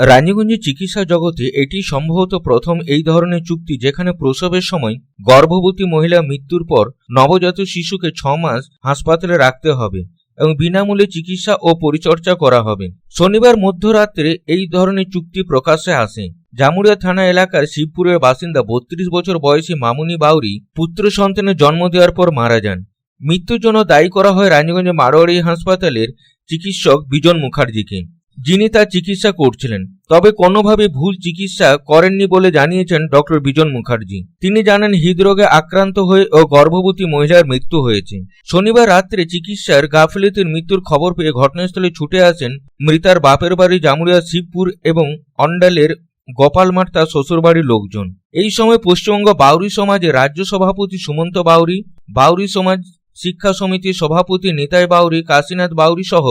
রানীগঞ্জে চিকিৎসা জগতে এটি সম্ভবত প্রথম এই ধরনের চুক্তি যেখানে প্রসবের সময় গর্ভবতী মহিলা মৃত্যুর পর নবজাত শিশুকে 6 মাস হাসপাতালে রাখতে হবে এবং বিনামূল্যে চিকিৎসা ও পরিচর্যা করা হবে। শনিবার মধ্যরাত্রে এই ধরনের চুক্তি প্রকাশ্যে আসে। জামুরিয়া থানা এলাকার শিবপুরের বাসিন্দা 32 বছর বয়সী মামুনি বাউরি পুত্র সন্তানের জন্ম দেওয়ার পর মারা যান। মৃত্যুর জন্য দায়ী করা হয় রানীগঞ্জের মারোয়ারি হাসপাতালের চিকিৎসক বিজন মুখার্জিকে, যিনি তার চিকিৎসা করছিলেন। তবে কোনোভাবে ভুল চিকিৎসা করেননি বলে জানিয়েছেন ডক্টর বিজন মুখার্জি। তিনি জানান হৃদরোগে আক্রান্ত হয়ে ও গর্ভবতী মহিলার মৃত্যু হয়েছে। শনিবার রাত্রে চিকিৎসার গাফিলতির মৃত্যুর খবর পেয়ে ঘটনাস্থলে ছুটে আসেন মৃতার বাপের বাড়ি জামুরিয়া শিবপুর এবং অন্ডালের গোপালমাঠ তার শ্বশুরবাড়ির লোকজন। এই সময় পশ্চিমবঙ্গ বাউরি সমাজের রাজ্য সভাপতি সুমন্ত বাউরি, বাউরি সমাজ শিক্ষা সমিতির সভাপতি নিতাই বাউরি, কাশীনাথ বাউরি সহ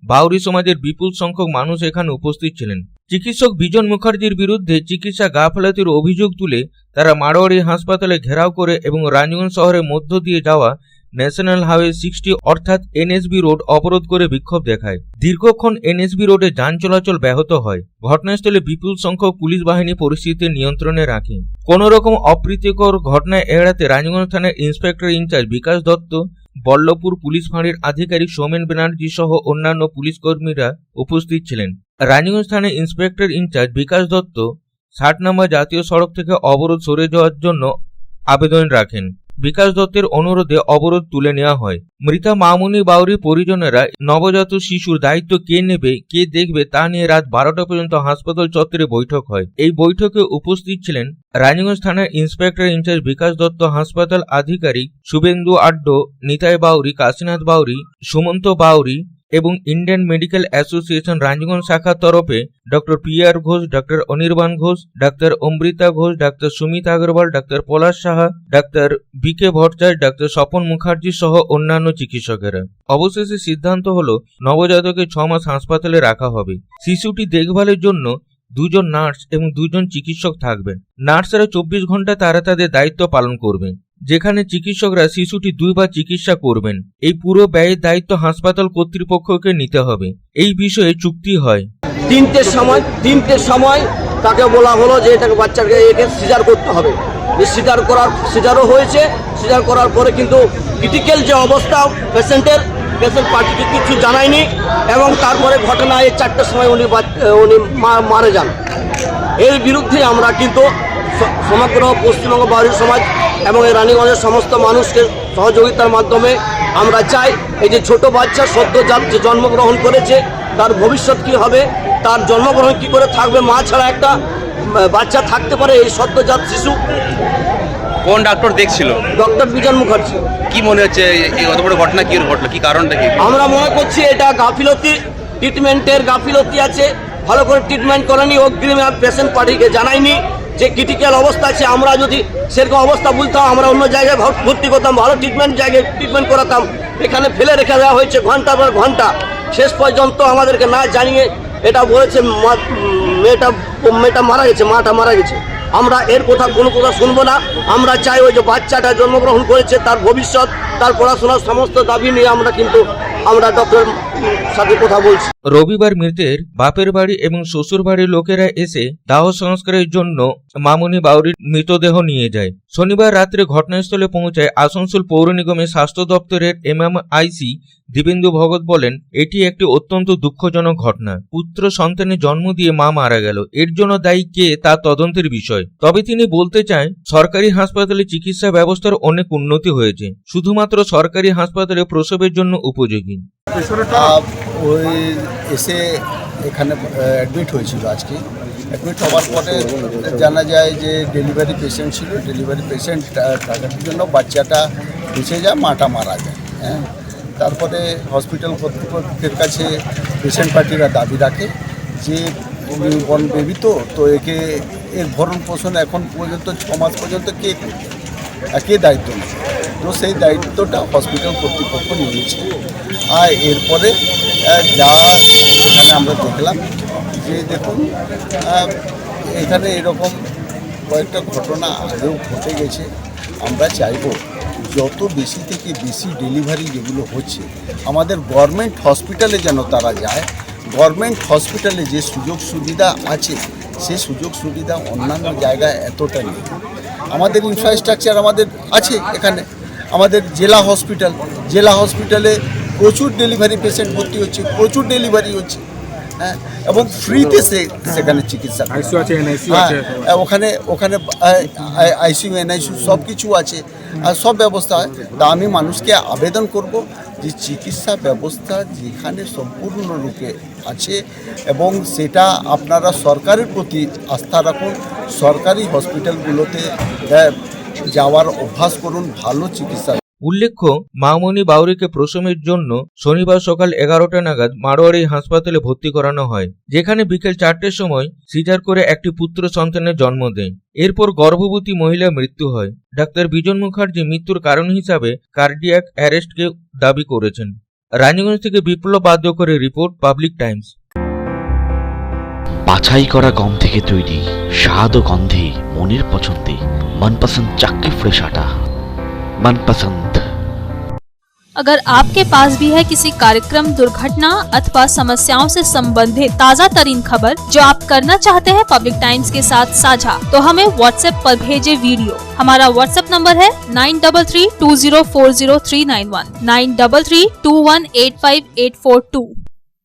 বাউরি সমাজের বিপুল সংখ্যক মানুষ এখানে উপস্থিত ছিলেন। চিকিৎসক বিজন মুখার্জির বিরুদ্ধে চিকিৎসা গাফিলতির অভিযোগ তুলে তারা মারোয়ারি হাসপাতালে ঘেরাও করে এবং রানীগঞ্জ শহরের মধ্য দিয়ে যাওয়া ন্যাশনাল হাইওয়ে 60 অর্থাৎ এনএসবি রোড অবরোধ করে বিক্ষোভ দেখায়। দীর্ঘক্ষণ এনএসবি রোডে যান চলাচল ব্যাহত হয়। ঘটনাস্থলে বিপুল সংখ্যক পুলিশ বাহিনী পরিস্থিতি নিয়ন্ত্রণে রাখে। কোন রকম অপ্রীতিকর ঘটনা এড়াতে রানীগঞ্জ থানার inspector in charge Bikash Dutta, Ballabhpur police ফাঁড়ির আধিকারিক সৌমেন ব্যানার্জি সহ অন্যান্য পুলিশ কর্মীরা উপস্থিত ছিলেন। রানীগঞ্জ থানার ইন্সপেক্টর ইনচার্জ বিকাশ দত্ত 60 নম্বর জাতীয় সড়ক থেকে অবরোধ সরে যাওয়ার জন্য আবেদন রাখেন। বিকাশ দত্তের অনুরোধে অবরোধ তুলে নেওয়া হয়। মৃতা মামুনি বাউরি পরিজনেরা নবজাত শিশুর দায়িত্ব কে নেবে, কে দেখবে তা নিয়ে রাত 12টা পর্যন্ত হাসপাতাল চত্বরে বৈঠক হয়। এই বৈঠকে উপস্থিত ছিলেন রানীগঞ্জ থানার ইন্সপেক্টর ইনচার্জ বিকাশ দত্ত, হাসপাতাল আধিকারিক শুভেন্দু আড্ড, নিতাই বাউরি, কাশীনাথ বাউরি, সুমন্ত বাউরি এবং ইন্ডিয়ান মেডিকেল অ্যাসোসিয়েশন রানীগঞ্জ শাখার তরফে doctor P R. Ghosh, doctor Anirban Ghosh, ডাক্তার অমৃতা ঘোষ, ডাক্তার সুমিত আগরওয়াল, ডাক্তার পলাশ সাহা, ডাক্তার বি.কে. ভট্টাচার্য, ডাক্তার স্বপন মুখার্জি সহ অন্যান্য চিকিৎসকেরা। অবশেষে সিদ্ধান্ত হলো নবজাতকে 6 মাস হাসপাতালে রাখা হবে। শিশুটি দেখভালের জন্য 2 জন নার্স এবং 2 জন চিকিৎসক থাকবেন। নার্সরা 24 ঘন্টা তারা তাদের দায়িত্ব পালন করবেন, যেখানে চিকিৎসকরা শিশুটি 2 বার চিকিৎসা করবেন। এই পুরো ব্যয়ের দায়িত্ব হাসপাতাল কর্তৃপক্ষকে নিতে হবে। এই বিষয়ে চুক্তি হয়। 3টের সময় তাকে বলা হলো যে এটাকে বাচ্চাকে সিজার করতে হবে। সিজারও হয়েছে। সিজার করার পরে কিন্তু ক্রিটিক্যাল যে অবস্থা পেশেন্ট পার্টিকে কিছু জানায়নি এবং তারপরে ঘটনায় 4টার সময় উনি মারা যান। এর বিরুদ্ধে আমরা কিন্তু সমগ্র পশ্চিমবঙ্গ বাউরি সমাজ এবং এই রানীগঞ্জের সমস্ত মানুষকে সহযোগিতার মাধ্যমে আমরা চাই এই যে ছোট বাচ্চা সদ্যজাত যে জন্মগ্রহণ করেছে তার ভবিষ্যৎ কি হবে, তার জন্মগ্রহণ কি করে থাকবে, মা ছাড়া একটা বাচ্চা থাকতে পারে এই সদ্যজাত শিশু। কোন ডাক্তার দেখছিল? ডক্টর বিজন মুখার্জি। কি মনে হচ্ছে এই অত বড় ঘটনা কি ঘটলো, কি কারণটা কি? আমরা মনে করছি এটা গাফিলতি, ট্রিটমেন্টের গাফিলতি আছে। ভালো করে ট্রিটমেন্ট করেনি, অগ্রিমে পেশেন্ট পার্টিকে জানায়নি যে ক্রিটিক্যাল অবস্থা আছে। আমরা যদি সেরকম অবস্থা বুঝতাম আমরা অন্য জায়গায় ভর্তি করতাম, ভালো জায়গায় ট্রিটমেন্ট করাতাম। এখানে ফেলে রেখে দেওয়া হয়েছে ঘন্টার পর ঘন্টা। শেষ পর্যন্ত আমাদেরকে না জানিয়ে এটা বলেছে মেয়েটা মারা গেছে, মাটা মারা গেছে। আমরা এর কোনো কথা শুনবো না। আমরা চাই ওই যে বাচ্চাটা জন্মগ্রহণ করেছে তার ভবিষ্যৎ, তার পড়াশোনার সমস্ত দাবি নিয়ে আমরা ডক্টর সাথে কথা বলছি। রবিবার মৃতের বাপের বাড়ি এবং শ্বশুর বাড়ির লোকেরা এসে দাহ সংস্কারের জন্য মামুনি বাউরির মৃতদেহ নিয়ে যায়। শনিবার রাত্রে ঘটনাস্থলে পৌঁছায় আসানসোল পৌর নিগমের স্বাস্থ্য দপ্তরের MMIC দিবেন্দু ভগত। বলেন, এটি একটি অত্যন্ত দুঃখজনক ঘটনা। পুত্র সন্তানের জন্ম দিয়ে মা মারা গেল। এর জন্য দায়ী কে তা তদন্তের বিষয়। তবে তিনি বলতে চান, সরকারি হাসপাতালে চিকিৎসা ব্যবস্থার অনেক উন্নতি হয়েছে, শুধুমাত্র সরকারি হাসপাতালে প্রসবের জন্য উপযোগী। ওই এসে এখানে অ্যাডমিট হয়েছিল। আজকে অ্যাডমিট হওয়ার পরে জানা যায় যে ডেলিভারি পেশেন্ট ছিল। ডেলিভারি পেশেন্ট থাকার জন্য বাচ্চাটা বেঁচে যায়, মাটা মারা যায়। হ্যাঁ, তারপরে হসপিটাল কর্তৃপক্ষের কাছে পেশেন্ট পার্টিরা দাবি রাখে যে নিউবর্ন বেবি তো একে এর ভরণ পোষণ এখন পর্যন্ত 6 মাস পর্যন্ত কে দায়িত্ব নেয়। তো সেই দায়িত্বটা হসপিটাল কর্তৃপক্ষ নিয়েছে। আর এরপরে যা এখানে আমরা দেখলাম যে দেখুন এখানে এরকম কয়েকটা ঘটনা আগেও ঘটে গেছে। আমরা চাইব যত বেশি থেকে বেশি ডেলিভারি যেগুলো হচ্ছে আমাদের গভর্নমেন্ট হসপিটালে যেন তারা যায়। গভর্নমেন্ট হসপিটালে যে সুযোগ সুবিধা আছে সে সুযোগ সুবিধা অন্যান্য জায়গায় এতটা নেই। আমাদের ইনফ্রাস্ট্রাকচার আমাদের আছে এখানে, আমাদের জেলা হসপিটালে প্রচুর ডেলিভারি পেশেন্ট ভর্তি হচ্ছে, প্রচুর ডেলিভারি হচ্ছে, হ্যাঁ, এবং ফ্রিতে সেখানে চিকিৎসা ওখানে আইসিইউ এনআইসিউ সব কিছু আছে আর সব ব্যবস্থা হয়। তা আমি মানুষকে আবেদন করব যে চিকিৎসা ব্যবস্থা যেখানে সম্পূর্ণরূপে আছে এবং সেটা আপনারা সরকারের প্রতি আস্থা রাখুন, সরকারি হসপিটালগুলোতে যাওয়ার অভ্যাস করুন, ভালো চিকিৎসা। উল্লেখ্য, মামনি বাউরিকে প্রসবের জন্য শনিবার সকাল 11টা নাগাদ মারোয়ারি হাসপাতালে ভর্তি করানো হয়, যেখানে বিকেল 4টের সময় সিজার করে একটি পুত্র সন্তানের জন্ম দেয়। এরপর গর্ভবতী মহিলার মৃত্যু হয়। ডাক্তার বিজন মুখার্জি মৃত্যুর কারণ হিসাবে কার্ডিয়াক অ্যারেস্টকে দাবি করেছেন। রানীগঞ্জ থেকে বিপ্লব বাদ্যকরের রিপোর্ট, পাবলিক টাইমস। বাছাই করা গম থেকে তৈরি স্বাদ ও গন্ধে মনের পছন্দে मनपसंद चक्की फ्रेश आटा, मनपसंद। अगर आपके पास भी है किसी कार्यक्रम, दुर्घटना अथवा समस्याओं से संबंधित ताज़ा तरीन खबर जो आप करना चाहते हैं पब्लिक टाइम्स के साथ साझा, तो हमें व्हाट्सएप पर भेजे वीडियो। हमारा व्हाट्सएप नंबर है 9332040391, 9332185842।